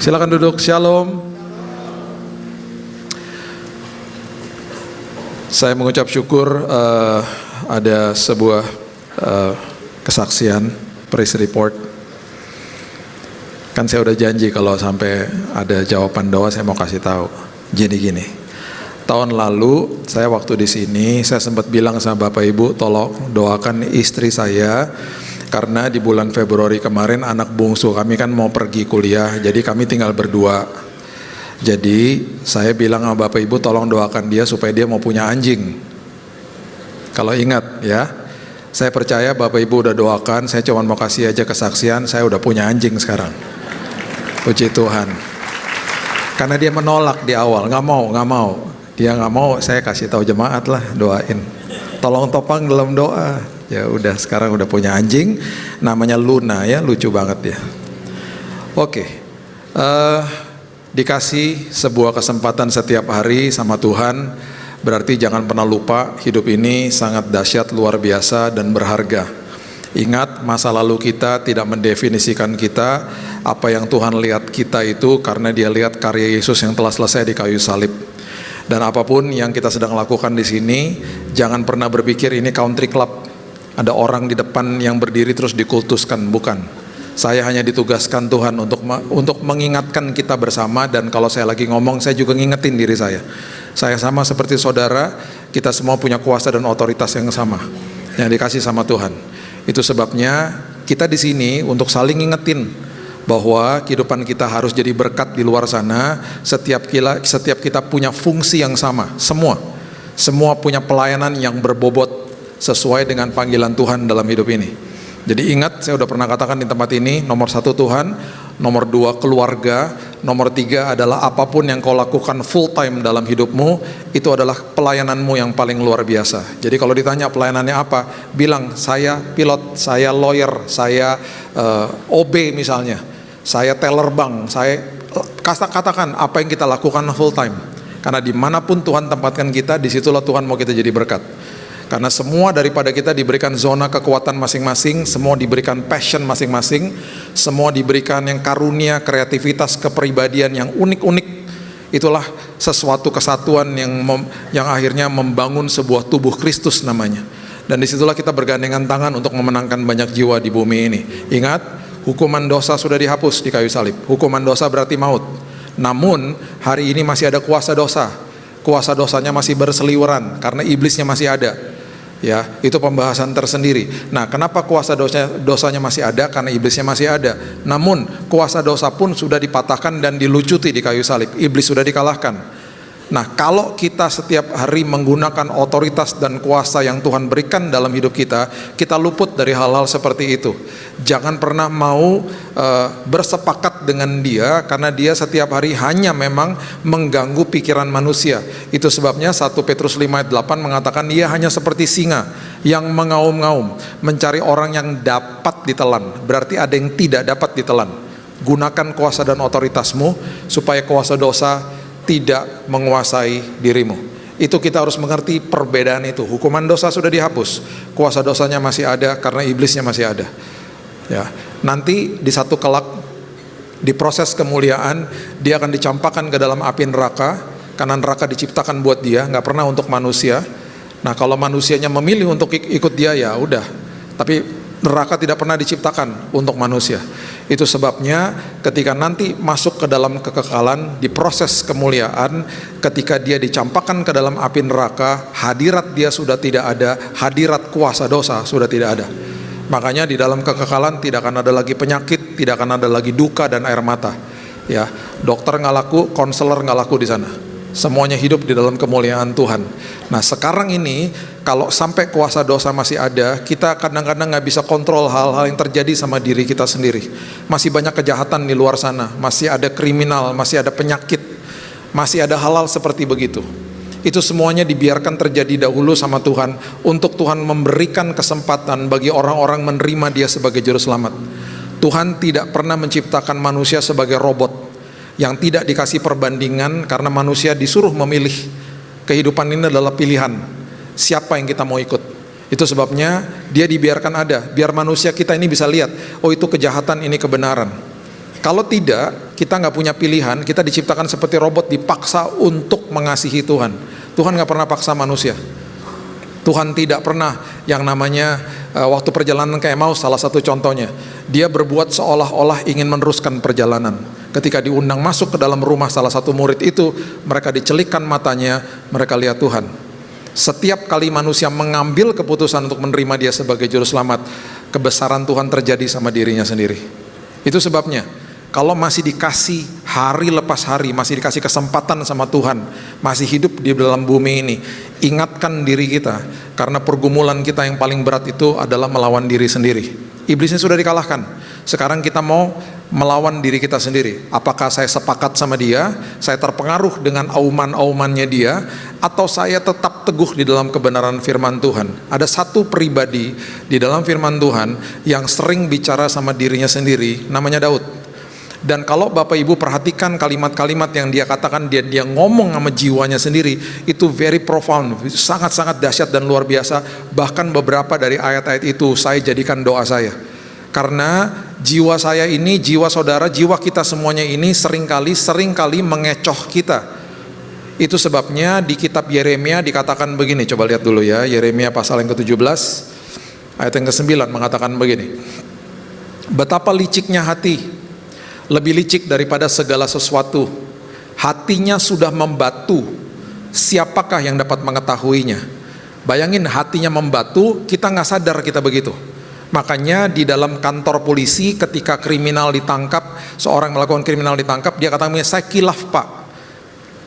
Silakan duduk. Shalom. Saya mengucap syukur ada sebuah kesaksian, praise report. Kan saya udah janji kalau sampai ada jawaban doa saya mau kasih tahu. Gini. Tahun lalu saya waktu di sini saya sempat bilang sama Bapak Ibu, tolong doakan istri saya karena di bulan Februari kemarin anak bungsu kami kan mau pergi kuliah, jadi kami tinggal berdua. Jadi saya bilang sama Bapak Ibu tolong doakan dia supaya dia mau punya anjing. Kalau ingat ya, saya percaya Bapak Ibu udah doakan, saya cuma mau kasih aja kesaksian, saya udah punya anjing sekarang. Puji Tuhan. Karena dia menolak di awal, nggak mau. Dia nggak mau, saya kasih tahu jemaat lah, doain. Tolong topang dalam doa. Ya udah, sekarang udah punya anjing, namanya Luna ya, lucu banget ya. Oke. Dikasih sebuah kesempatan setiap hari sama Tuhan, berarti jangan pernah lupa hidup ini sangat dahsyat, luar biasa dan berharga. Ingat, masa lalu kita tidak mendefinisikan kita. Apa yang Tuhan lihat kita itu karena dia lihat karya Yesus yang telah selesai di kayu salib. Dan apapun yang kita sedang lakukan di sini, jangan pernah berpikir ini country club, ada orang di depan yang berdiri terus dikultuskan, bukan. Saya hanya ditugaskan Tuhan untuk mengingatkan kita bersama, dan kalau saya lagi ngomong saya juga ngingetin diri saya. Saya sama seperti saudara, kita semua punya kuasa dan otoritas yang sama yang dikasih sama Tuhan. Itu sebabnya kita di sini untuk saling ngingetin bahwa kehidupan kita harus jadi berkat di luar sana. Setiap kita punya fungsi yang sama, semua punya pelayanan yang berbobot sesuai dengan panggilan Tuhan dalam hidup ini. Jadi ingat, saya udah pernah katakan di tempat ini, nomor 1 Tuhan, nomor 2 keluarga, nomor 3 adalah apapun yang kau lakukan full time dalam hidupmu, itu adalah pelayananmu yang paling luar biasa. Jadi kalau ditanya pelayanannya apa, bilang saya pilot, saya lawyer, saya OB misalnya, saya teller bank, saya katakan apa yang kita lakukan full time. Karena dimanapun Tuhan tempatkan kita, disitulah Tuhan mau kita jadi berkat. Karena semua daripada kita diberikan zona kekuatan masing-masing, semua diberikan passion masing-masing, semua diberikan yang karunia, kreativitas, kepribadian yang unik-unik. Itulah sesuatu kesatuan yang akhirnya membangun sebuah tubuh Kristus namanya. Dan disitulah kita bergandengan tangan untuk memenangkan banyak jiwa di bumi ini. Ingat, hukuman dosa sudah dihapus di kayu salib. Hukuman dosa berarti maut. Namun hari ini masih ada kuasa dosa. Kuasa dosanya masih berseliweran karena iblisnya masih ada. Ya, itu pembahasan tersendiri. Nah, kenapa kuasa dosanya masih ada? Karena iblisnya masih ada. Namun, kuasa dosa pun sudah dipatahkan dan dilucuti di kayu salib. Iblis sudah dikalahkan. Nah, kalau kita setiap hari menggunakan otoritas dan kuasa yang Tuhan berikan dalam hidup kita, kita luput dari hal-hal seperti itu. Jangan pernah mau bersepakat dengan dia, karena dia setiap hari hanya memang mengganggu pikiran manusia. Itu sebabnya 1 Petrus 5 ayat 8 mengatakan dia hanya seperti singa yang mengaum-ngaum, mencari orang yang dapat ditelan. Berarti ada yang tidak dapat ditelan. Gunakan kuasa dan otoritasmu supaya kuasa dosa tidak menguasai dirimu. Itu kita harus mengerti perbedaan itu. Hukuman dosa sudah dihapus, kuasa dosanya masih ada karena iblisnya masih ada. Ya, nanti di satu kelak di proses kemuliaan dia akan dicampakkan ke dalam api neraka, karena neraka diciptakan buat dia, nggak pernah untuk manusia. Nah, kalau manusianya memilih untuk ikut dia, ya udah. Tapi neraka tidak pernah diciptakan untuk manusia. Itu sebabnya ketika nanti masuk ke dalam kekekalan di proses kemuliaan, ketika dia dicampakkan ke dalam api neraka, hadirat dia sudah tidak ada, hadirat kuasa dosa sudah tidak ada. Makanya di dalam kekekalan tidak akan ada lagi penyakit, tidak akan ada lagi duka dan air mata. Ya, dokter nggak laku, konselor nggak laku di sana. Semuanya hidup di dalam kemuliaan Tuhan. Nah, sekarang ini kalau sampai kuasa dosa masih ada, kita kadang-kadang nggak bisa kontrol hal-hal yang terjadi sama diri kita sendiri. Masih banyak kejahatan di luar sana, masih ada kriminal, masih ada penyakit, masih ada hal-hal seperti begitu. Itu semuanya dibiarkan terjadi dahulu sama Tuhan, untuk Tuhan memberikan kesempatan bagi orang-orang menerima dia sebagai juru selamat. Tuhan tidak pernah menciptakan manusia sebagai robot yang tidak dikasih perbandingan, karena manusia disuruh memilih. Kehidupan ini adalah pilihan, siapa yang kita mau ikut. Itu sebabnya dia dibiarkan ada, biar manusia kita ini bisa lihat, oh itu kejahatan, ini kebenaran. Kalau tidak, kita nggak punya pilihan, kita diciptakan seperti robot, dipaksa untuk mengasihi Tuhan. Tuhan nggak pernah paksa manusia. Tuhan tidak pernah yang namanya waktu perjalanan ke Emmaus, salah satu contohnya, dia berbuat seolah-olah ingin meneruskan perjalanan. Ketika diundang masuk ke dalam rumah salah satu murid itu, mereka dicelikkan matanya, mereka lihat Tuhan. Setiap kali manusia mengambil keputusan untuk menerima dia sebagai juru selamat, kebesaran Tuhan terjadi sama dirinya sendiri. Itu sebabnya kalau masih dikasih hari lepas hari, masih dikasih kesempatan sama Tuhan, masih hidup di dalam bumi ini, ingatkan diri kita, karena pergumulan kita yang paling berat itu adalah melawan diri sendiri. Iblisnya sudah dikalahkan, sekarang kita mau melawan diri kita sendiri. Apakah saya sepakat sama dia, saya terpengaruh dengan auman-aumannya dia, atau saya tetap teguh di dalam kebenaran firman Tuhan? Ada satu pribadi di dalam firman Tuhan yang sering bicara sama dirinya sendiri, namanya Daud. Dan kalau Bapak Ibu perhatikan kalimat-kalimat yang dia katakan, dia ngomong sama jiwanya sendiri, itu very profound, sangat-sangat dahsyat dan luar biasa. Bahkan beberapa dari ayat-ayat itu saya jadikan doa saya, karena jiwa saya ini, jiwa saudara, jiwa kita semuanya ini seringkali mengecoh kita. Itu sebabnya di kitab Yeremia dikatakan begini, coba lihat dulu ya, Yeremia pasal yang ke-17 ayat yang ke-9 mengatakan begini, betapa liciknya hati, lebih licik daripada segala sesuatu, hatinya sudah membatu, siapakah yang dapat mengetahuinya? Bayangin, hatinya membatu, kita nggak sadar kita begitu. Makanya di dalam kantor polisi ketika kriminal ditangkap, seorang melakukan kriminal ditangkap, dia katakan, saya kilaf Pak.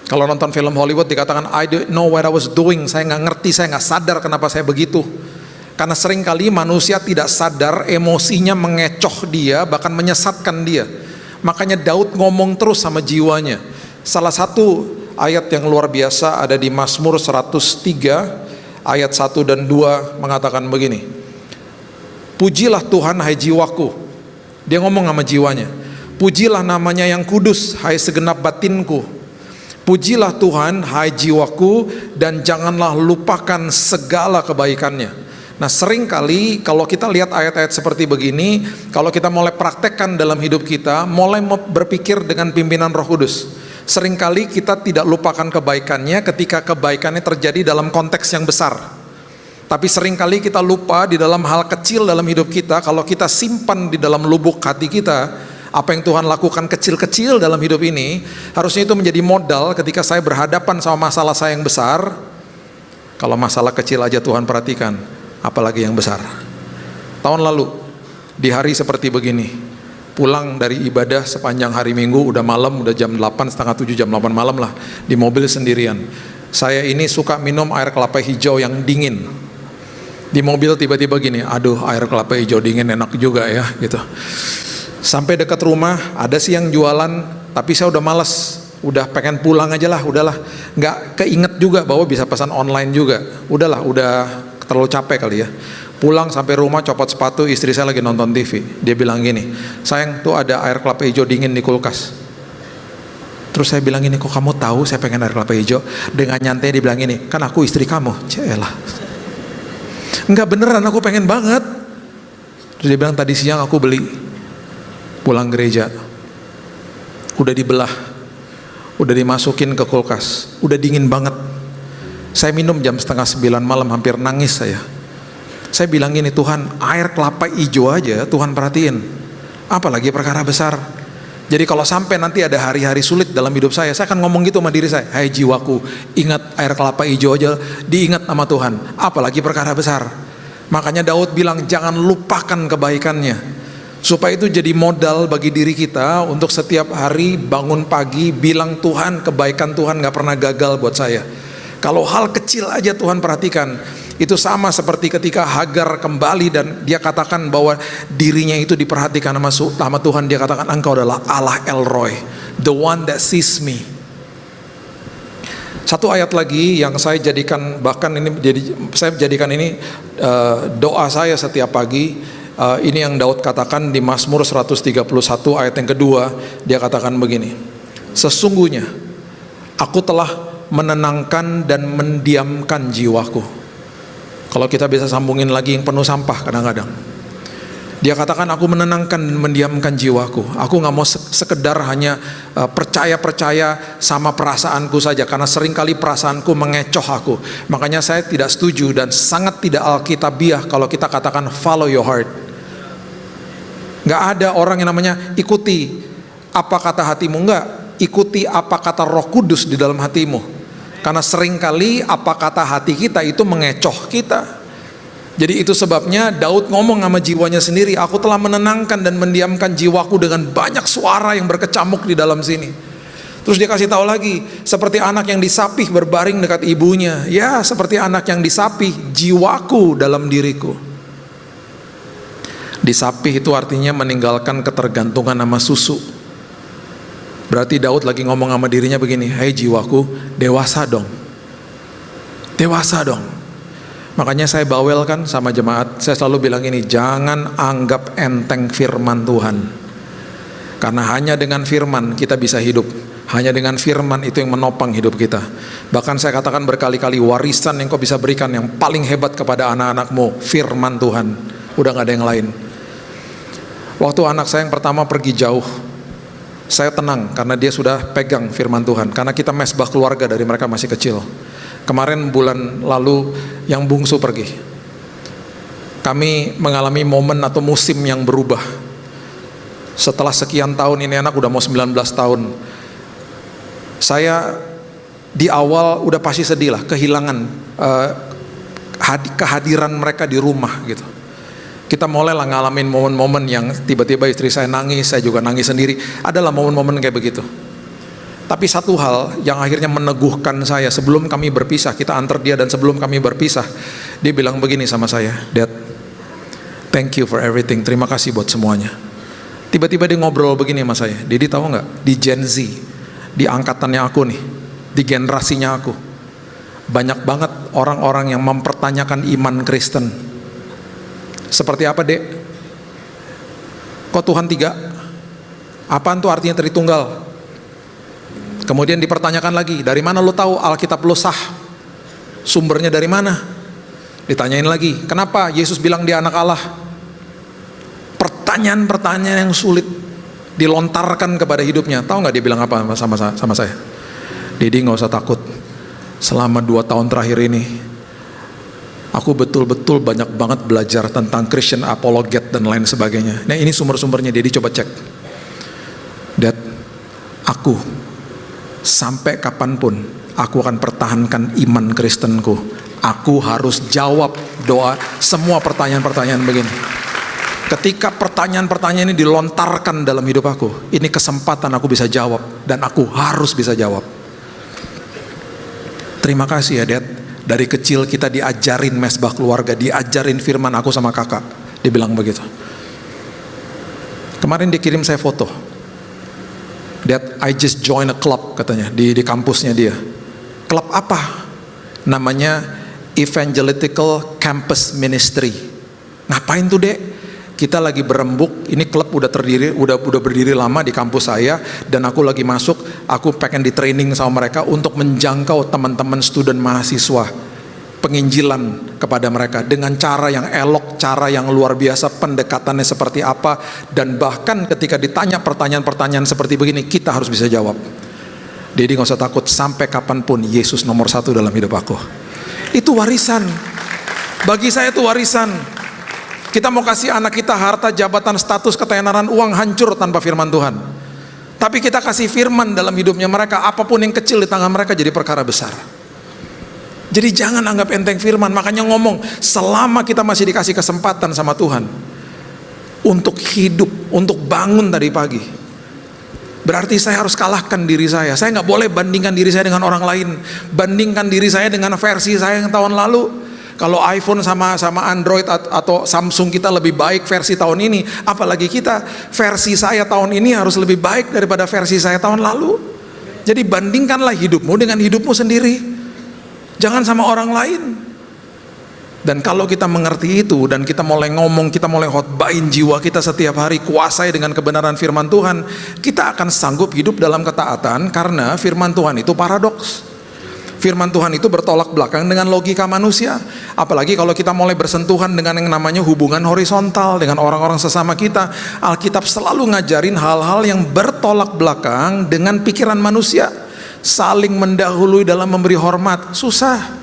Kalau nonton film Hollywood dikatakan, I don't know what I was doing, saya nggak ngerti, saya nggak sadar kenapa saya begitu. Karena seringkali manusia tidak sadar, emosinya mengecoh dia, bahkan menyesatkan dia. Makanya Daud ngomong terus sama jiwanya. Salah satu ayat yang luar biasa ada di Mazmur 103 ayat 1 dan 2 mengatakan begini, pujilah Tuhan hai jiwaku. Dia ngomong sama jiwanya, pujilah namanya yang kudus hai segenap batinku. Pujilah Tuhan hai jiwaku, dan janganlah lupakan segala kebaikannya. Nah, seringkali kalau kita lihat ayat-ayat seperti begini, kalau kita mulai praktekkan dalam hidup kita, mulai berpikir dengan pimpinan Roh Kudus, seringkali kita tidak lupakan kebaikannya ketika kebaikannya terjadi dalam konteks yang besar. Tapi seringkali kita lupa di dalam hal kecil dalam hidup kita. Kalau kita simpan di dalam lubuk hati kita apa yang Tuhan lakukan kecil-kecil dalam hidup ini, harusnya itu menjadi modal ketika saya berhadapan sama masalah saya yang besar. Kalau masalah kecil aja Tuhan perhatikan, apalagi yang besar. Tahun lalu di hari seperti begini, pulang dari ibadah sepanjang hari Minggu, udah malam, udah jam 8, setengah 7, jam 8 malam lah, di mobil sendirian. Saya ini suka minum air kelapa hijau yang dingin. Di mobil tiba-tiba gini, aduh air kelapa hijau dingin enak juga ya gitu. Sampai dekat rumah ada sih yang jualan, tapi saya udah malas, udah pengen pulang aja lah, udahlah. Nggak keinget juga bahwa bisa pesan online juga, udahlah, udah terlalu capek kali ya. Pulang sampai rumah copot sepatu, istri saya lagi nonton TV. Dia bilang gini, sayang tuh ada air kelapa hijau dingin di kulkas. Terus saya bilang gini, kok kamu tahu saya pengen air kelapa hijau? Dengan nyantai dia bilang gini, kan aku istri kamu. Celah, enggak beneran, aku pengen banget. Terus dia bilang, tadi siang aku beli, pulang gereja udah dibelah, udah dimasukin ke kulkas, udah dingin banget. Saya minum jam setengah 9 malam, hampir nangis saya. Saya bilang gini, Tuhan, air kelapa hijau aja Tuhan perhatiin, apalagi perkara besar. Jadi kalau sampai nanti ada hari-hari sulit dalam hidup saya akan ngomong gitu sama diri saya, hai jiwaku, ingat air kelapa hijau aja diingat sama Tuhan, apalagi perkara besar. Makanya Daud bilang, jangan lupakan kebaikannya, supaya itu jadi modal bagi diri kita untuk setiap hari bangun pagi bilang, Tuhan, kebaikan Tuhan gak pernah gagal buat saya. Kalau hal kecil aja Tuhan perhatikan. Itu sama seperti ketika Hagar kembali dan dia katakan bahwa dirinya itu diperhatikan sama Tuhan. Dia katakan, engkau adalah Allah El Roy, the one that sees me. Satu ayat lagi yang saya jadikan, bahkan ini saya jadikan ini doa saya setiap pagi. Ini yang Daud katakan di Mazmur 131 ayat yang kedua. Dia katakan begini, sesungguhnya aku telah menenangkan dan mendiamkan jiwaku. Kalau kita bisa sambungin lagi yang penuh sampah kadang-kadang. Dia katakan, aku menenangkan dan mendiamkan jiwaku. Aku gak mau sekedar hanya percaya-percaya sama perasaanku saja, karena seringkali perasaanku mengecoh aku. Makanya saya tidak setuju dan sangat tidak alkitabiah kalau kita katakan follow your heart. Gak ada orang yang namanya ikuti apa kata hatimu, enggak. Ikuti apa kata Roh Kudus di dalam hatimu. Karena seringkali apa kata hati kita itu mengecoh kita. Jadi itu sebabnya Daud ngomong sama jiwanya sendiri, aku telah menenangkan dan mendiamkan jiwaku dengan banyak suara yang berkecamuk di dalam sini. Terus dia kasih tahu lagi, seperti anak yang disapih berbaring dekat ibunya. Ya, seperti anak yang disapih jiwaku dalam diriku. Disapih itu artinya meninggalkan ketergantungan sama susu. Berarti Daud lagi ngomong sama dirinya begini, hei jiwaku, dewasa dong. Dewasa dong. Makanya saya bawelkan sama jemaat, saya selalu bilang ini, jangan anggap enteng firman Tuhan. Karena hanya dengan firman kita bisa hidup. Hanya dengan firman itu yang menopang hidup kita. Bahkan saya katakan berkali-kali, warisan yang kau bisa berikan yang paling hebat kepada anak-anakmu, firman Tuhan. Udah gak ada yang lain. Waktu anak saya yang pertama pergi jauh, saya tenang karena dia sudah pegang firman Tuhan. Karena kita mesbah keluarga dari mereka masih kecil. Kemarin bulan lalu yang bungsu pergi, kami mengalami momen atau musim yang berubah. Setelah sekian tahun ini anak udah mau 19 tahun. Saya di awal udah pasti sedih lah, kehilangan kehadiran mereka di rumah gitu. Kita mulailah ngalamin momen-momen yang tiba-tiba istri saya nangis, saya juga nangis sendiri. Adalah momen-momen kayak begitu. Tapi satu hal yang akhirnya meneguhkan saya, sebelum kami berpisah, kita antar dia, dan sebelum kami berpisah, dia bilang begini sama saya, Dad, thank you for everything, terima kasih buat semuanya. Tiba-tiba dia ngobrol begini sama saya, Dedi tahu nggak, di Gen Z, di angkatannya aku nih, di generasinya aku, banyak banget orang-orang yang mempertanyakan iman Kristen. Seperti apa, Dek? Kok Tuhan tiga? Apaan tuh artinya Tritunggal? Kemudian dipertanyakan lagi, dari mana lo tahu Alkitab lo sah? Sumbernya dari mana? Ditanyain lagi, kenapa Yesus bilang dia anak Allah? Pertanyaan-pertanyaan yang sulit dilontarkan kepada hidupnya. Tahu nggak dia bilang apa sama saya? Dedi nggak usah takut. Selama 2 tahun terakhir ini, aku betul-betul banyak banget belajar tentang Christian apologet dan lain sebagainya. Nah ini sumber-sumbernya, Dedi coba cek. Dad, aku sampai kapanpun aku akan pertahankan iman Kristenku. Aku harus jawab doa semua pertanyaan-pertanyaan begini. Ketika pertanyaan-pertanyaan ini dilontarkan dalam hidup aku, ini kesempatan aku bisa jawab, dan aku harus bisa jawab. Terima kasih ya Dad, dari kecil kita diajarin mesbah keluarga, diajarin firman aku sama kakak. Dia bilang begitu. Kemarin dia kirim saya foto, Dad, I just join a club katanya di kampusnya dia. Klub apa? Namanya Evangelical Campus Ministry. Ngapain tuh, Dek? Kita lagi berembuk. Ini klub udah berdiri lama di kampus saya, dan aku lagi masuk. Aku pengen di training sama mereka untuk menjangkau teman-teman student mahasiswa, penginjilan kepada mereka dengan cara yang elok, cara yang luar biasa, pendekatannya seperti apa, dan bahkan ketika ditanya pertanyaan-pertanyaan seperti begini, kita harus bisa jawab. Jadi gak usah takut, sampai kapanpun Yesus nomor 1 dalam hidup aku. Itu warisan. Bagi saya itu warisan. Kita mau kasih anak kita harta, jabatan, status, ketenaran, uang, hancur tanpa firman Tuhan. Tapi kita kasih firman dalam hidupnya mereka, apapun yang kecil di tangan mereka jadi perkara besar. Jadi jangan anggap enteng firman. Makanya ngomong, selama kita masih dikasih kesempatan sama Tuhan untuk hidup, untuk bangun tadi pagi, berarti saya harus kalahkan diri saya. Saya nggak boleh bandingkan diri saya dengan orang lain. Bandingkan diri saya dengan versi saya yang tahun lalu. Kalau iPhone sama Android atau Samsung kita lebih baik versi tahun ini, apalagi kita, versi saya tahun ini harus lebih baik daripada versi saya tahun lalu. Jadi bandingkanlah hidupmu dengan hidupmu sendiri, jangan sama orang lain. Dan kalau kita mengerti itu, dan kita mulai ngomong, kita mulai khotbahin jiwa kita setiap hari, kuasai dengan kebenaran firman Tuhan, kita akan sanggup hidup dalam ketaatan. Karena firman Tuhan itu paradoks. Firman Tuhan itu bertolak belakang dengan logika manusia. Apalagi kalau kita mulai bersentuhan dengan yang namanya hubungan horizontal dengan orang-orang sesama kita. Alkitab selalu ngajarin hal-hal yang bertolak belakang dengan pikiran manusia. Saling mendahului dalam memberi hormat, susah.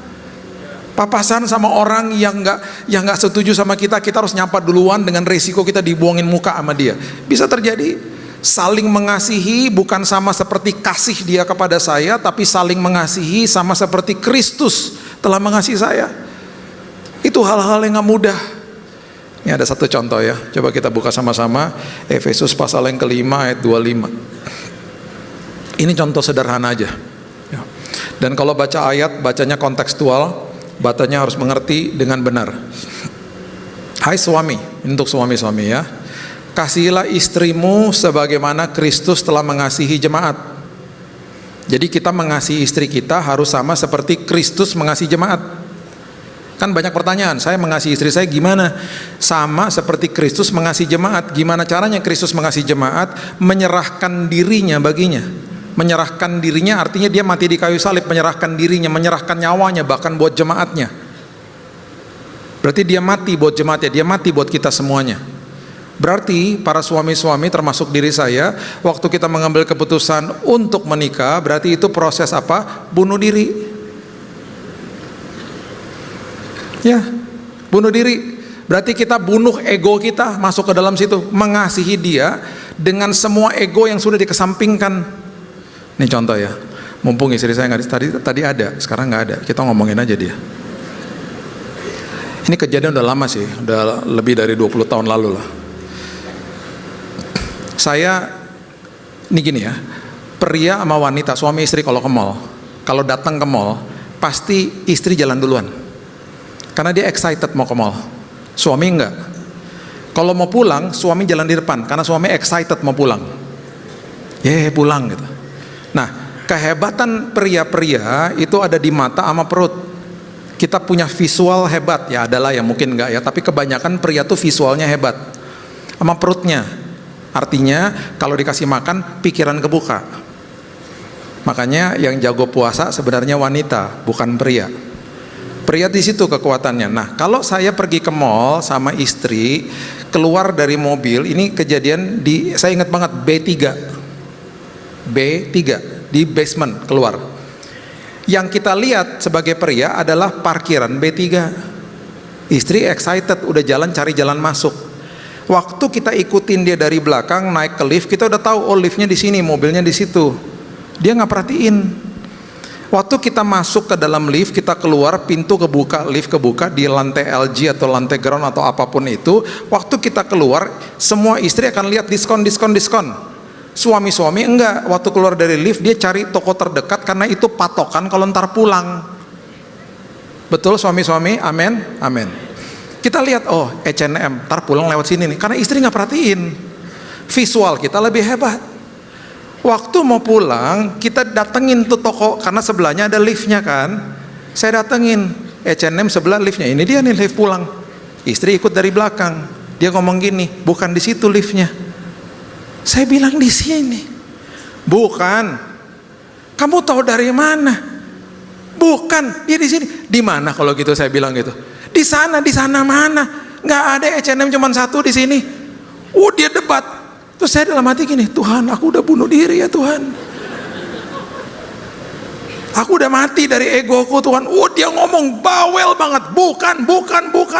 Papasan sama orang yang nggak setuju sama kita harus nyapa duluan dengan resiko kita dibuangin muka sama dia. Bisa terjadi. Saling mengasihi bukan sama seperti kasih dia kepada saya, tapi saling mengasihi sama seperti Kristus telah mengasihi saya. Itu hal-hal yang nggak mudah. Ini ada satu contoh ya, coba kita buka sama-sama Efesus pasal yang kelima ayat 25. Ini contoh sederhana aja. Dan kalau baca ayat, bacanya kontekstual. Bacanya harus mengerti dengan benar. Hai suami, untuk suami-suami ya, kasihilah istrimu sebagaimana Kristus telah mengasihi jemaat. Jadi kita mengasihi istri kita harus sama seperti Kristus mengasihi jemaat. Kan banyak pertanyaan, saya mengasihi istri saya gimana? Sama seperti Kristus mengasihi jemaat. Gimana caranya Kristus mengasihi jemaat? Menyerahkan dirinya baginya. Menyerahkan dirinya artinya dia mati di kayu salib, menyerahkan dirinya, menyerahkan nyawanya bahkan buat jemaatnya. Berarti dia mati buat jemaatnya, dia mati buat kita semuanya. Berarti para suami-suami termasuk diri saya, waktu kita mengambil keputusan untuk menikah, berarti itu proses apa? Bunuh diri. Ya, bunuh diri. Berarti kita bunuh ego kita, masuk ke dalam situ, mengasihi dia dengan semua ego yang sudah dikesampingkan. Ini contoh ya, mumpung istri saya tadi ada, sekarang nggak ada, kita ngomongin aja dia. Ini kejadian udah lama sih, udah lebih dari 20 tahun lalu lah. Saya, ini gini ya, pria sama wanita, suami istri kalau ke mall, kalau datang ke mall, pasti istri jalan duluan. Karena dia excited mau ke mall, suami enggak. Kalau mau pulang, suami jalan di depan, karena suami excited mau pulang. Pulang gitu. Nah, kehebatan pria-pria itu ada di mata sama perut. Kita punya visual hebat, ya adalah yang mungkin enggak ya, tapi kebanyakan pria tuh visualnya hebat sama perutnya. Artinya kalau dikasih makan, pikiran kebuka. Makanya yang jago puasa sebenarnya wanita, bukan pria. Pria di situ kekuatannya. Nah, kalau saya pergi ke mall sama istri, keluar dari mobil, ini kejadian saya ingat banget B3 di basement keluar. Yang kita lihat sebagai pria adalah parkiran B3. Istri excited, udah jalan cari jalan masuk. Waktu kita ikutin dia dari belakang naik ke lift, kita udah tahu oh liftnya di sini, mobilnya di situ. Dia nggak perhatiin. Waktu kita masuk ke dalam lift, kita keluar, pintu kebuka, lift kebuka di lantai LG atau lantai ground atau apapun itu. Waktu kita keluar, semua istri akan lihat diskon. Suami-suami enggak, waktu keluar dari lift dia cari toko terdekat karena itu patokan kalau ntar pulang. Betul suami-suami? Amin? Amin. Kita lihat, oh H&M, ntar pulang lewat sini nih, karena istri nggak perhatiin. Visual kita lebih hebat. Waktu mau pulang, kita datengin tuh toko, karena sebelahnya ada liftnya kan. Saya datengin, H&M sebelah liftnya, ini dia nih lift pulang. Istri ikut dari belakang, dia ngomong gini, bukan di situ liftnya. Saya bilang di sini. Bukan. Kamu tahu dari mana? Bukan, dia di sini. Di mana kalau gitu saya bilang gitu? Di sana mana? Nggak ada H&M cuma satu di sini. Dia debat. Terus saya dalam hati gini, Tuhan, aku udah bunuh diri ya Tuhan. Aku udah mati dari egoku Tuhan. Dia ngomong bawel banget. Bukan.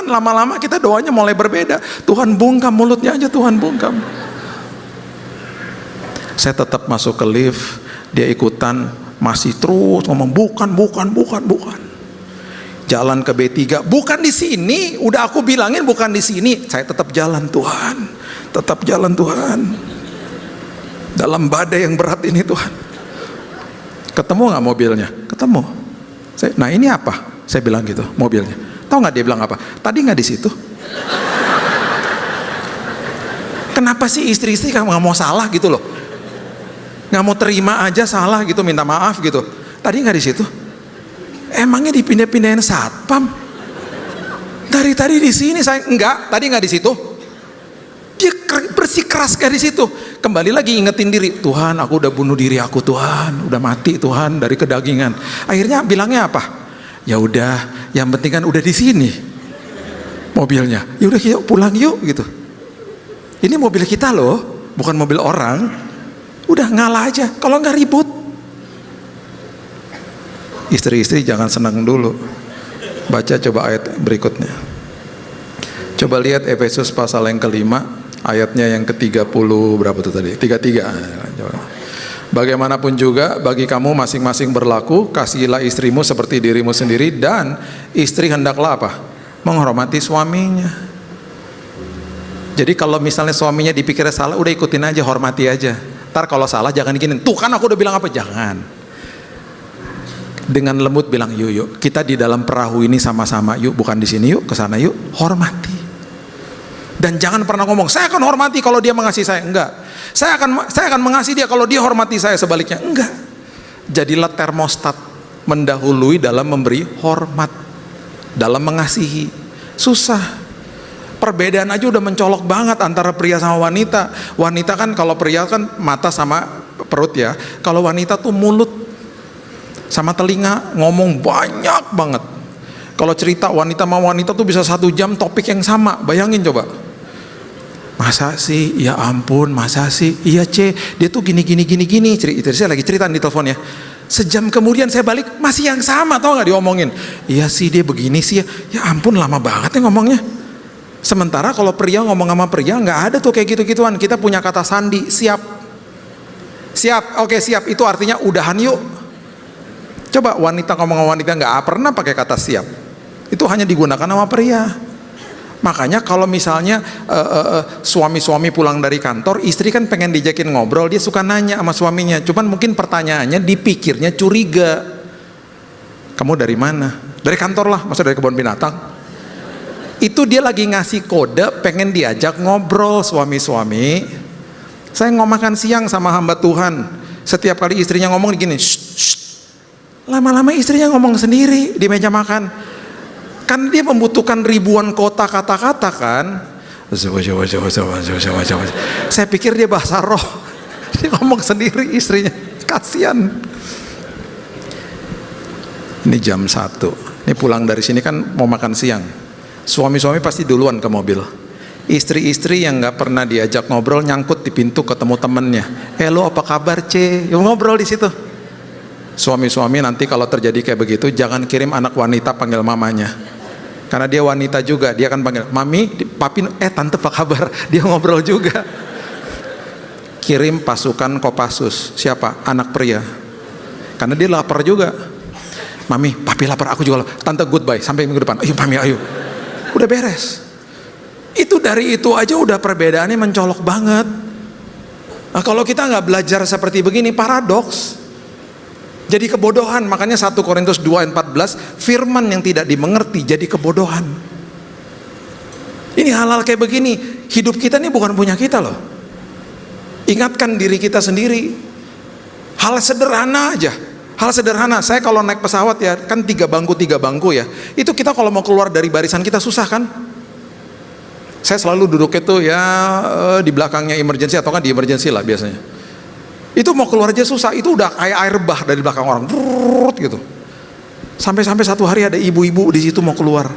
Lama-lama kita doanya mulai berbeda. Tuhan bungkam mulutnya aja, Tuhan bungkam. Saya tetap masuk ke lift, dia ikutan, masih terus ngomong bukan. Jalan ke B3, bukan di sini. Udah aku bilangin bukan di sini. Saya tetap jalan Tuhan, tetap jalan Tuhan. Dalam badai yang berat ini Tuhan. Ketemu nggak mobilnya? Ketemu. Nah ini apa? Saya bilang gitu mobilnya. Tahu nggak dia bilang apa? Tadi nggak di situ. Kenapa sih istri-istri nggak mau salah gitu loh? Nggak mau terima aja salah gitu, minta maaf gitu. Tadi nggak di situ. Emangnya dipindah-pindahin satpam? Dari tadi di sini saya enggak, tadi nggak di situ. Dia bersikeras kayak di situ. kembali lagi ingetin diri, Tuhan aku udah bunuh diri aku Tuhan, udah mati Tuhan dari kedagingan. Akhirnya bilangnya apa? Ya udah, yang penting kan udah di sini mobilnya, ya udah yuk pulang yuk gitu. Ini mobil kita loh, bukan mobil orang. Udah ngalah aja, kalau nggak ribut. Istri-istri jangan senang dulu. Baca coba ayat berikutnya. Coba lihat Efesus pasal yang kelima, ayatnya yang ke-30 berapa tuh tadi? 33. Bagaimanapun juga bagi kamu masing-masing berlaku, kasihilah istrimu seperti dirimu sendiri, dan istri hendaklah apa? Menghormati suaminya. Jadi kalau misalnya suaminya dipikirnya salah, udah ikutin aja, hormati aja. Ntar kalau salah jangan gini, tuh kan aku udah bilang apa, jangan. Dengan lembut bilang, yuk kita di dalam perahu ini sama-sama, yuk bukan di sini, yuk ke sana, yuk hormati. Dan jangan pernah ngomong, saya akan hormati kalau dia mengasihi saya. Enggak. Saya akan mengasihi dia kalau dia hormati saya, sebaliknya. Enggak. Jadilah termostat, mendahului dalam memberi hormat, dalam mengasihi. Susah. Perbedaan aja udah mencolok banget antara pria sama wanita. Wanita kan, kalau pria kan mata sama perut ya. Kalau wanita tuh mulut sama telinga, ngomong banyak banget. Kalau cerita wanita sama wanita tuh bisa 1 jam topik yang sama. Bayangin coba. Masa sih, ya ampun, masa sih, iya C, dia tuh gini. Saya lagi cerita di telepon ya. Sejam kemudian saya balik, masih yang sama, tau gak diomongin. Iya sih, dia begini sih, ya ampun lama banget ya ngomongnya. Sementara kalau pria ngomong sama pria, nggak ada tuh kayak gitu-gituan. Kita punya kata sandi, siap. Siap, oke siap, itu artinya udahan yuk. Coba wanita ngomong sama wanita nggak pernah pakai kata siap. Itu hanya digunakan sama pria. Makanya kalau misalnya suami-suami pulang dari kantor, istri kan pengen diajakin ngobrol, dia suka nanya sama suaminya. Cuman mungkin pertanyaannya dipikirnya curiga. Kamu dari mana? Dari kantor lah, masa dari kebun binatang? Itu dia lagi ngasih kode pengen diajak ngobrol suami-suami. Saya makan siang sama hamba Tuhan. Setiap kali istrinya ngomong gini, lama-lama istrinya ngomong sendiri di meja makan. Kan dia membutuhkan ribuan kota kata-kata kan. Saya pikir dia bahasa roh. Dia ngomong sendiri istrinya. Kasihan. Ini jam 1. Ini pulang dari sini kan mau makan siang. Suami-suami pasti duluan ke mobil. Istri-istri yang nggak pernah diajak ngobrol nyangkut di pintu ketemu temennya. Lo apa kabar C? Yuk ngobrol di situ. Suami-suami nanti kalau terjadi kayak begitu jangan kirim anak wanita panggil mamanya. Karena dia wanita juga, dia akan panggil mami, papi, tante apa kabar? Dia ngobrol juga. Kirim pasukan Kopassus. Siapa? Anak pria. Karena dia lapar juga. Mami, papi lapar, aku juga lapar. Tante goodbye, sampai minggu depan. Ayo mami, ayo. Udah beres. Itu dari itu aja udah perbedaannya mencolok banget. Nah kalau kita nggak belajar seperti begini, paradoks. Jadi kebodohan. Makanya 1 Korintus 2:14, firman yang tidak dimengerti jadi kebodohan. Ini hal-hal kayak begini, hidup kita ini bukan punya kita loh. Ingatkan diri kita sendiri. Hal sederhana aja. Hal sederhana, saya kalau naik pesawat ya, kan 3 bangku ya. Itu kita kalau mau keluar dari barisan kita susah kan? Saya selalu duduknya tuh ya di belakangnya emergency, atau kan di emergency lah biasanya. Itu mau keluar aja susah, itu udah kayak air bah dari belakang orang, brrrr, gitu. Sampai satu hari ada ibu-ibu di situ mau keluar,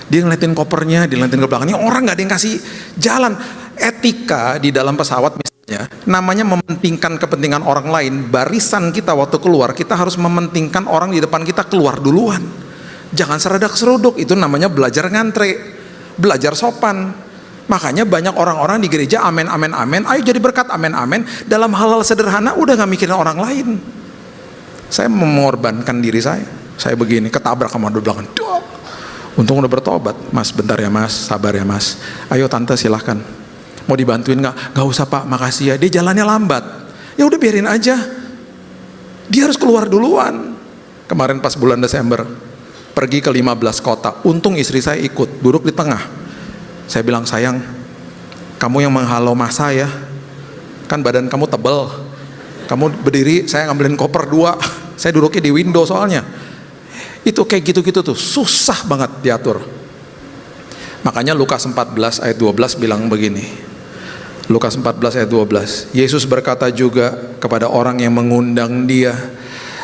dia ngeliatin kopernya, dia ngeliatin ke belakang. Ini orang nggak ada yang kasih jalan. Etika di dalam pesawat misalnya, namanya mementingkan kepentingan orang lain. Barisan kita waktu keluar, kita harus mementingkan orang di depan kita keluar duluan. Jangan seradak seruduk, itu namanya belajar ngantre, belajar sopan. Makanya banyak orang-orang di gereja amen amen amen, ayo jadi berkat amen amen, dalam hal-hal sederhana udah gak mikirin orang lain. Saya mengorbankan diri saya begini, ketabrak sama di belakang. Untung udah bertobat. Mas bentar ya mas, sabar ya mas, ayo tante silahkan, mau dibantuin nggak? Gak usah pak, makasih ya. Dia jalannya lambat, ya udah biarin aja, dia harus keluar duluan. Kemarin pas bulan Desember pergi ke 15 kota, untung istri saya ikut, duduk di tengah. Saya bilang, sayang, kamu yang menghalau masa ya, kan badan kamu tebal, kamu berdiri, saya ngambilin koper 2, saya duduknya di window soalnya. Itu kayak gitu-gitu tuh, susah banget diatur. Makanya Lukas 14 ayat 12 bilang begini, Lukas 14 ayat 12. Yesus berkata juga kepada orang yang mengundang dia,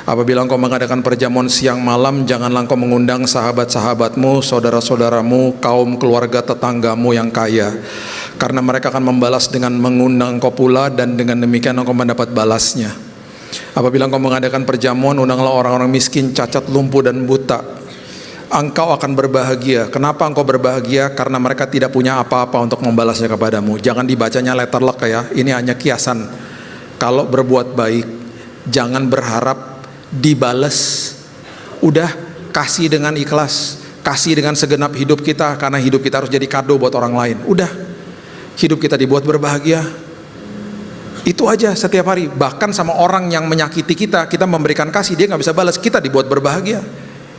apabila engkau mengadakan perjamuan siang malam, janganlah engkau mengundang sahabat-sahabatmu, saudara-saudaramu, kaum keluarga tetanggamu yang kaya, karena mereka akan membalas dengan mengundang engkau pula, dan dengan demikian engkau mendapat balasnya. Apabila engkau mengadakan perjamuan, undanglah orang-orang miskin, cacat, lumpuh, dan buta. Engkau akan berbahagia. Kenapa engkau berbahagia? Karena mereka tidak punya apa-apa untuk membalasnya kepadamu. Jangan dibacanya letterlock ya, ini hanya kiasan. Kalau berbuat baik, jangan berharap dibales. Udah, kasih dengan ikhlas, kasih dengan segenap hidup kita, karena hidup kita harus jadi kado buat orang lain. Udah, hidup kita dibuat berbahagia. Itu aja setiap hari. Bahkan sama orang yang menyakiti kita, kita memberikan kasih, dia nggak bisa balas, kita dibuat berbahagia.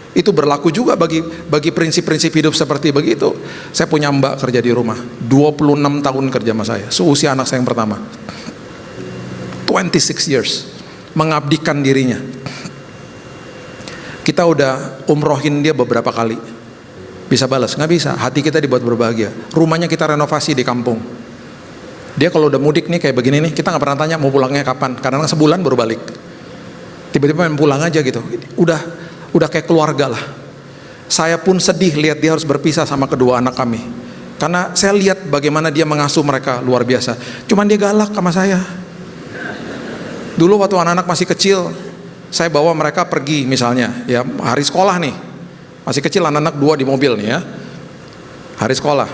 Itu berlaku juga bagi prinsip-prinsip hidup seperti begitu. Saya punya mbak kerja di rumah, 26 tahun kerja sama saya, seusia anak saya yang pertama. 26 years mengabdikan dirinya. Kita udah umrohin dia beberapa kali. Bisa balas? Nggak bisa. Hati kita dibuat berbahagia. Rumahnya kita renovasi di kampung. Dia kalau udah mudik nih kayak begini nih, kita nggak pernah tanya mau pulangnya kapan, karena sebulan baru balik. Tiba-tiba main pulang aja gitu. Udah kayak keluarga lah. Saya pun sedih lihat dia harus berpisah sama kedua anak kami, karena saya lihat bagaimana dia mengasuh mereka luar biasa. Cuman dia galak sama saya. Dulu waktu anak-anak masih kecil, saya bawa mereka pergi misalnya, ya hari sekolah nih, masih kecil anak-anak 2 di mobil nih ya, hari sekolah,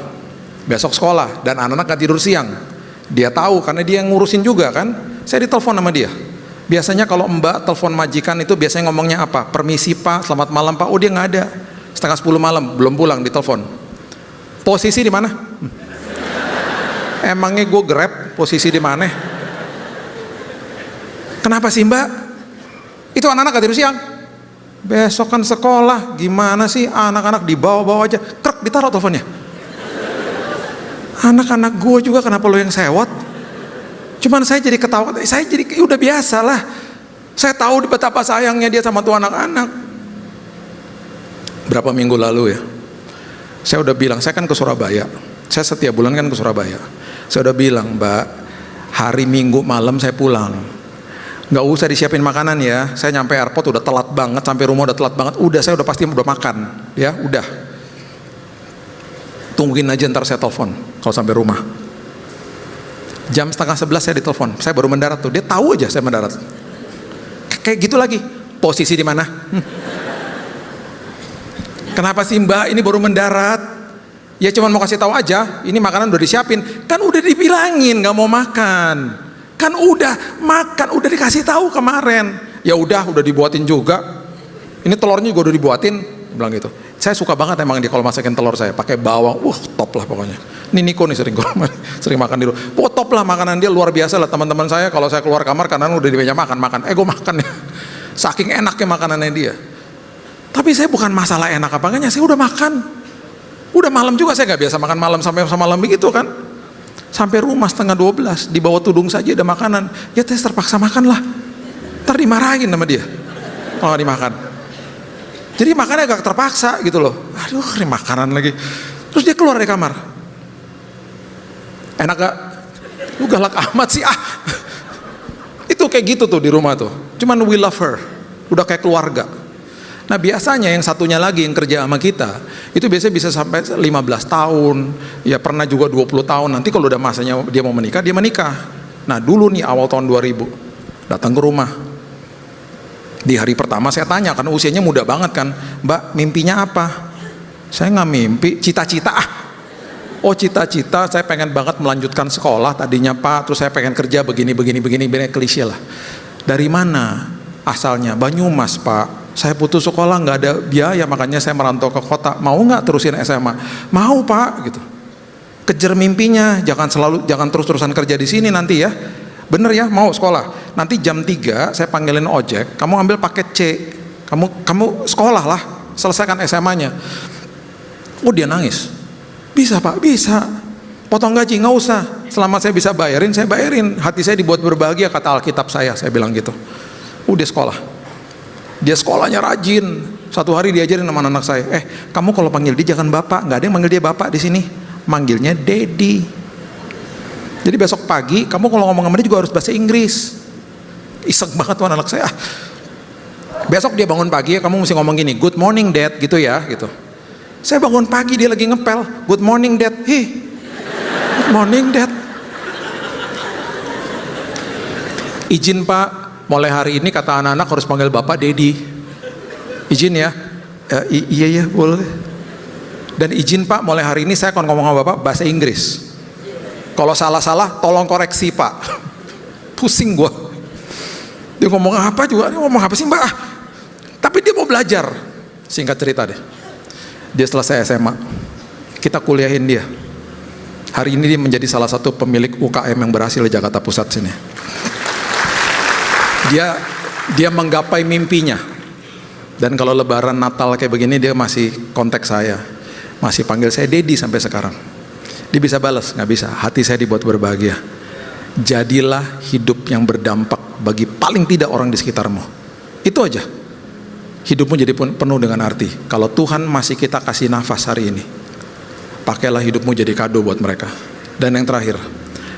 besok sekolah, dan anak-anak gak tidur siang. Dia tahu karena dia yang ngurusin juga kan. Saya ditelepon sama dia. Biasanya kalau mbak telepon majikan itu biasanya ngomongnya apa? Permisi pak, selamat malam pak. Oh dia nggak ada. Setengah 10 malam belum pulang, ditelepon. Posisi di mana? Emangnya gue Grab posisi di mana? Kenapa sih mbak? Itu anak-anak gak tidur siang. Besok kan sekolah, gimana sih anak-anak dibawa-bawa aja, krek ditaruh teleponnya. Anak-anak gue juga kenapa lo yang sewot? Cuman saya jadi ketawa, saya jadi udah biasa lah. Saya tahu betapa sayangnya dia sama tuh anak-anak. Berapa minggu lalu ya, saya udah bilang, saya kan ke Surabaya, saya setiap bulan kan ke Surabaya. Saya udah bilang, mbak, hari Minggu malam saya pulang, nggak usah disiapin makanan ya. Saya nyampe airport udah telat banget, sampai rumah udah telat banget. Udah, saya udah pasti udah makan, ya udah. Tungguin aja ntar saya telepon kalau sampai rumah. Jam 10:30 saya ditelepon, saya baru mendarat tuh, dia tahu aja saya mendarat. Kayak gitu lagi, posisi di mana? Kenapa sih mbak, ini baru mendarat? Ya cuman mau kasih tahu aja, ini makanan udah disiapin. Kan udah dibilangin nggak mau makan, kan udah makan, udah dikasih tahu kemarin. Ya udah dibuatin juga. Ini telurnya juga udah dibuatin, bilang gitu. Saya suka banget emang dia kalau masakin telur saya pakai bawang, top lah pokoknya. Ini Niko nih sering makan di rumah. Top lah makanan dia, luar biasa lah. Teman-teman saya kalau saya keluar kamar kanan udah di meja makan. Gue makan ya. Saking enaknya makanannya dia. Tapi saya bukan masalah enak apa enggaknya, saya udah makan. Udah malam juga, saya nggak biasa makan malam sampai malam begitu kan. Sampai rumah 11:30 di bawah tudung saja ada makanan. Ya saya terpaksa makan lah. Ntar dimarahin sama dia kalau nggak dimakan. Jadi makannya agak terpaksa gitu loh. Aduh, ini makanan lagi. Terus dia keluar dari kamar. Enak gak? Lu galak amat sih ah. Itu kayak gitu tuh di rumah tuh. Cuman we love her. Udah kayak keluarga. Nah biasanya yang satunya lagi yang kerja sama kita, itu biasanya bisa sampai 15 tahun. Ya pernah juga 20 tahun. Nanti kalau udah masanya dia mau menikah, dia menikah. Nah dulu nih awal tahun 2000, datang ke rumah. Di hari pertama saya tanya, karena usianya muda banget kan, mbak mimpinya apa? Saya nggak mimpi, cita-cita ah. Oh cita-cita saya pengen banget melanjutkan sekolah tadinya pak, terus saya pengen kerja begini klise lah. Dari mana asalnya? Banyumas pak. Saya putus sekolah nggak ada biaya, makanya saya merantau ke kota. Mau nggak terusin SMA? Mau pak gitu. Kejar mimpinya, jangan terus-terusan kerja di sini nanti ya. Bener ya, mau sekolah. Nanti jam 3 saya panggilin ojek, kamu ambil paket C. Kamu sekolah lah, selesaikan SMA-nya. Oh dia nangis. Bisa pak, bisa. Potong gaji nggak usah. Selama saya bisa bayarin, saya bayarin. Hati saya dibuat berbahagia kata Alkitab saya bilang gitu. Udah sekolah. Dia sekolahnya rajin. Satu hari diajarin sama anak saya, kamu kalau panggil dia jangan bapak. Nggak ada yang manggil dia bapak di sini. Manggilnya Daddy. Jadi besok besok pagi kamu kalau ngomong sama dia juga harus bahasa Inggris. Iseng banget tuh anak saya. Besok dia bangun pagi, kamu mesti ngomong gini, good morning dad, gitu ya, gitu. Saya bangun pagi, dia lagi ngepel, good morning dad, good morning dad. Izin pak, mulai hari ini kata anak-anak harus panggil bapak Dedi. Izin ya? Iya boleh. Dan izin pak, mulai hari ini saya akan ngomong sama bapak bahasa Inggris. Kalau salah-salah tolong koreksi pak. Pusing gua. Dia ngomong apa juga, dia ngomong apa sih mbak? Tapi dia mau belajar. Singkat cerita deh, dia selesai SMA, kita kuliahin dia. Hari ini dia menjadi salah satu pemilik UKM yang berhasil di Jakarta Pusat sini. Dia menggapai mimpinya. Dan kalau lebaran Natal kayak begini dia masih kontak saya, masih panggil saya Dedi sampai sekarang. Dia bisa balas? Nggak bisa. Hati saya dibuat berbahagia. Jadilah hidup yang berdampak bagi paling tidak orang di sekitarmu. Itu aja. Hidupmu jadi penuh dengan arti. Kalau Tuhan masih kita kasih nafas hari ini, pakailah hidupmu jadi kado buat mereka. Dan yang terakhir,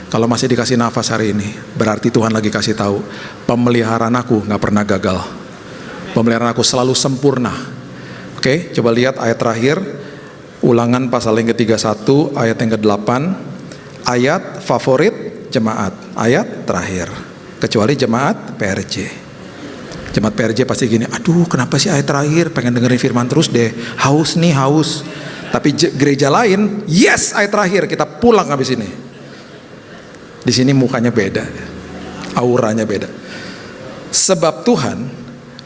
kalau masih dikasih nafas hari ini, berarti Tuhan lagi kasih tahu, pemeliharaan aku nggak pernah gagal. Pemeliharaan aku selalu sempurna. Oke, coba lihat ayat terakhir, Ulangan pasal yang ke-31, ayat yang ke-8, ayat favorit jemaat, ayat terakhir. Kecuali jemaat PRJ. Jemaat PRJ pasti gini, aduh kenapa sih ayat terakhir, pengen dengerin firman terus deh, haus nih, haus. Tapi gereja lain, yes ayat terakhir, kita pulang habis ini. Di sini mukanya beda, auranya beda. Sebab Tuhan,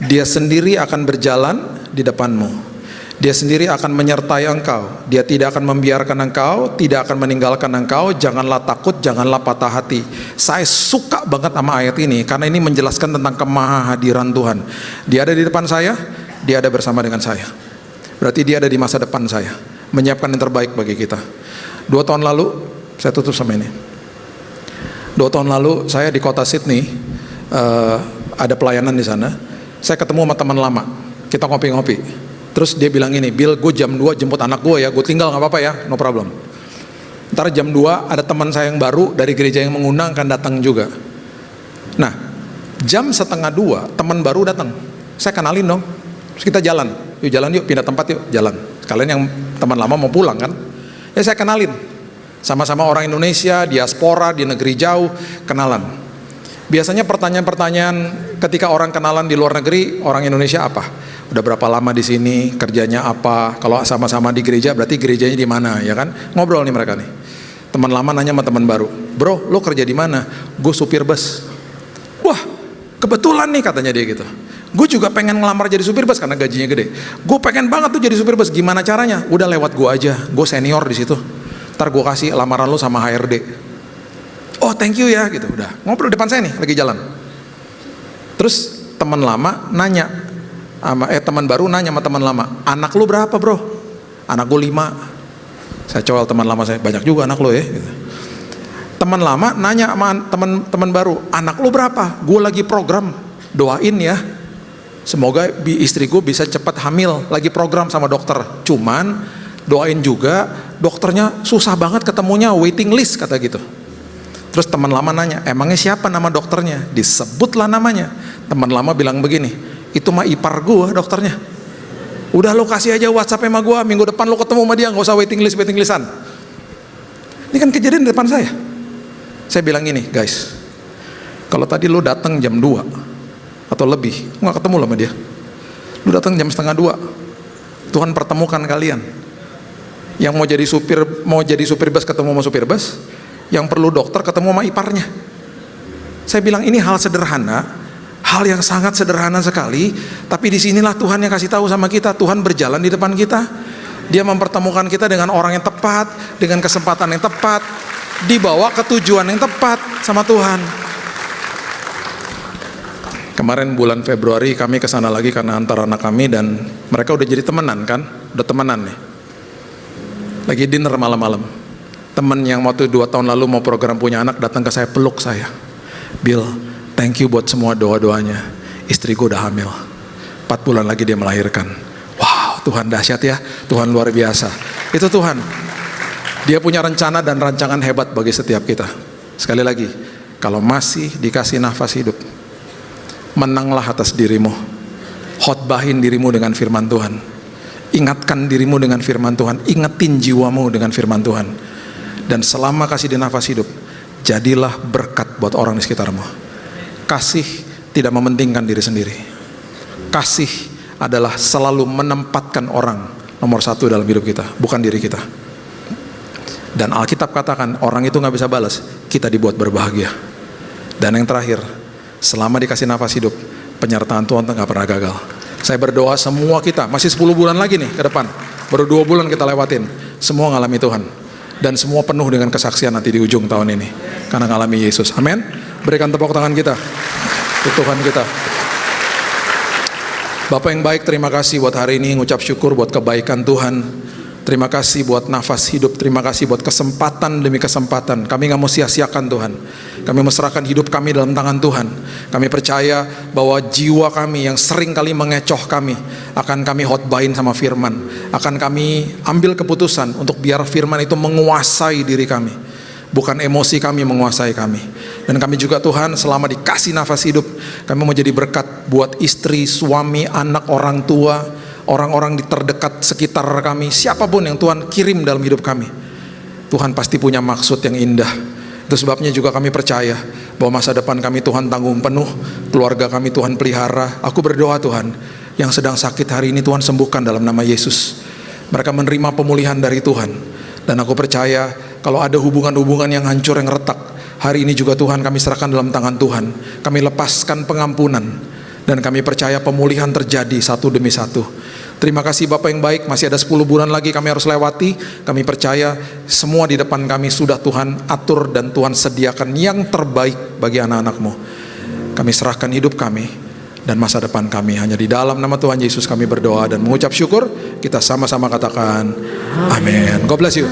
Dia sendiri akan berjalan di depanmu. Dia sendiri akan menyertai engkau. Dia tidak akan membiarkan engkau, tidak akan meninggalkan engkau. Janganlah takut, janganlah patah hati. Saya suka banget sama ayat ini, karena ini menjelaskan tentang kemahahadiran Tuhan. Dia ada di depan saya, Dia ada bersama dengan saya. Berarti Dia ada di masa depan saya, menyiapkan yang terbaik bagi kita. 2 tahun lalu, saya tutup sama ini. 2 tahun lalu saya di kota Sydney, ada pelayanan di sana. Saya ketemu sama teman lama, kita ngopi-ngopi. Terus dia bilang ini, Bill, gue jam 2 jemput anak gue ya, gue tinggal gak apa-apa ya, no problem. Ntar jam 2 ada teman saya yang baru dari gereja yang mengundang akan datang juga. Nah, jam 1:30 teman baru datang, saya kenalin dong. Terus kita jalan, yuk pindah tempat yuk, jalan. Kalian yang teman lama mau pulang kan, ya saya kenalin. Sama-sama orang Indonesia, diaspora, di negeri jauh, kenalan. Biasanya pertanyaan-pertanyaan ketika orang kenalan di luar negeri, orang Indonesia apa? Udah berapa lama di sini, kerjanya apa? Kalau sama-sama di gereja, berarti gerejanya di mana, ya kan? Ngobrol nih mereka nih. Teman lama nanya sama teman baru, bro, lo kerja di mana? Gue supir bus. Wah, kebetulan nih katanya dia gitu. Gue juga pengen ngelamar jadi supir bus karena gajinya gede. Gue pengen banget tuh jadi supir bus. Gimana caranya? Udah lewat gue aja. Gue senior di situ. Ntar gue kasih lamaran lo sama HRD. Oh thank you ya gitu. Udah ngobrol depan saya nih lagi jalan. Terus teman lama nanya sama teman baru nanya sama teman lama, anak lu berapa bro? Anak gue 5. Saya cowal teman lama saya, banyak juga anak lu ya gitu. Teman lama nanya sama teman baru, anak lu berapa? Gue lagi program, doain ya, semoga istri gue bisa cepat hamil, lagi program sama dokter. Cuman doain juga, dokternya susah banget ketemunya, waiting list kata gitu. Terus teman lama nanya, emangnya siapa nama dokternya? Disebutlah namanya. Teman lama bilang begini, itu mah ipar gua dokternya. Udah lo kasih aja WhatsApp sama gua, minggu depan lo ketemu sama dia, nggak usah waiting listan. Ini kan kejadian di depan saya. Saya bilang gini, guys, kalau tadi lo datang jam 2 atau lebih, nggak ketemu lo sama dia. Lo datang jam 1:30, Tuhan pertemukan kalian. Yang mau jadi supir bus ketemu sama supir bus, yang perlu dokter ketemu sama iparnya. Saya bilang ini hal sederhana, hal yang sangat sederhana sekali, tapi disinilah Tuhan yang kasih tahu sama kita. Tuhan berjalan di depan kita, Dia mempertemukan kita dengan orang yang tepat, dengan kesempatan yang tepat, dibawa ke tujuan yang tepat sama Tuhan. Kemarin bulan Februari kami kesana lagi karena antar anak kami, dan mereka udah jadi temenan kan, udah temenan nih. Lagi dinner malam-malam. Temen yang waktu 2 tahun lalu mau program punya anak datang ke saya, peluk saya. Bill, thank you buat semua doa-doanya. Istri gue udah hamil. 4 bulan lagi dia melahirkan. Wow, Tuhan dahsyat ya. Tuhan luar biasa. Itu Tuhan. Dia punya rencana dan rancangan hebat bagi setiap kita. Sekali lagi, kalau masih dikasih nafas hidup, menanglah atas dirimu. Khotbahin dirimu dengan firman Tuhan. Ingatkan dirimu dengan firman Tuhan. Ingetin jiwamu dengan firman Tuhan. Dan selama kasih di nafas hidup, jadilah berkat buat orang di sekitarmu. Kasih tidak mementingkan diri sendiri. Kasih adalah selalu menempatkan orang nomor satu dalam hidup kita, bukan diri kita. Dan Alkitab katakan orang itu gak bisa balas, kita dibuat berbahagia. Dan yang terakhir, selama dikasih nafas hidup, penyertaan Tuhan gak pernah gagal. Saya berdoa semua kita, masih 10 bulan lagi nih ke depan, baru 2 bulan kita lewatin, semua ngalami Tuhan. Dan semua penuh dengan kesaksian nanti di ujung tahun ini, karena ngalami Yesus. Amin. Berikan tepuk tangan kita untuk Tuhan kita. Bapak yang baik, terima kasih buat hari ini, ngucap syukur buat kebaikan Tuhan. Terima kasih buat nafas hidup, terima kasih buat kesempatan demi kesempatan. Kami gak mau sia-siakan Tuhan. Kami mesrahkan hidup kami dalam tangan Tuhan. Kami percaya bahwa jiwa kami yang sering kali mengecoh kami, akan kami khotbahin sama firman. Akan kami ambil keputusan untuk biar firman itu menguasai diri kami, bukan emosi kami menguasai kami. Dan kami juga Tuhan, selama dikasih nafas hidup, kami mau jadi berkat buat istri, suami, anak, orang tua, orang-orang di terdekat sekitar kami, siapapun yang Tuhan kirim dalam hidup kami. Tuhan pasti punya maksud yang indah. Itu sebabnya juga kami percaya bahwa masa depan kami Tuhan tanggung penuh, keluarga kami Tuhan pelihara. Aku berdoa Tuhan, yang sedang sakit hari ini Tuhan sembuhkan dalam nama Yesus. Mereka menerima pemulihan dari Tuhan. Dan aku percaya kalau ada hubungan-hubungan yang hancur, yang retak, hari ini juga Tuhan kami serahkan dalam tangan Tuhan. Kami lepaskan pengampunan, dan kami percaya pemulihan terjadi satu demi satu. Terima kasih Bapak yang baik, masih ada 10 bulan lagi kami harus lewati. Kami percaya semua di depan kami sudah Tuhan atur dan Tuhan sediakan yang terbaik bagi anak-anak-Mu. Kami serahkan hidup kami dan masa depan kami hanya di dalam nama Tuhan Yesus kami berdoa dan mengucap syukur. Kita sama-sama katakan amin. God bless you.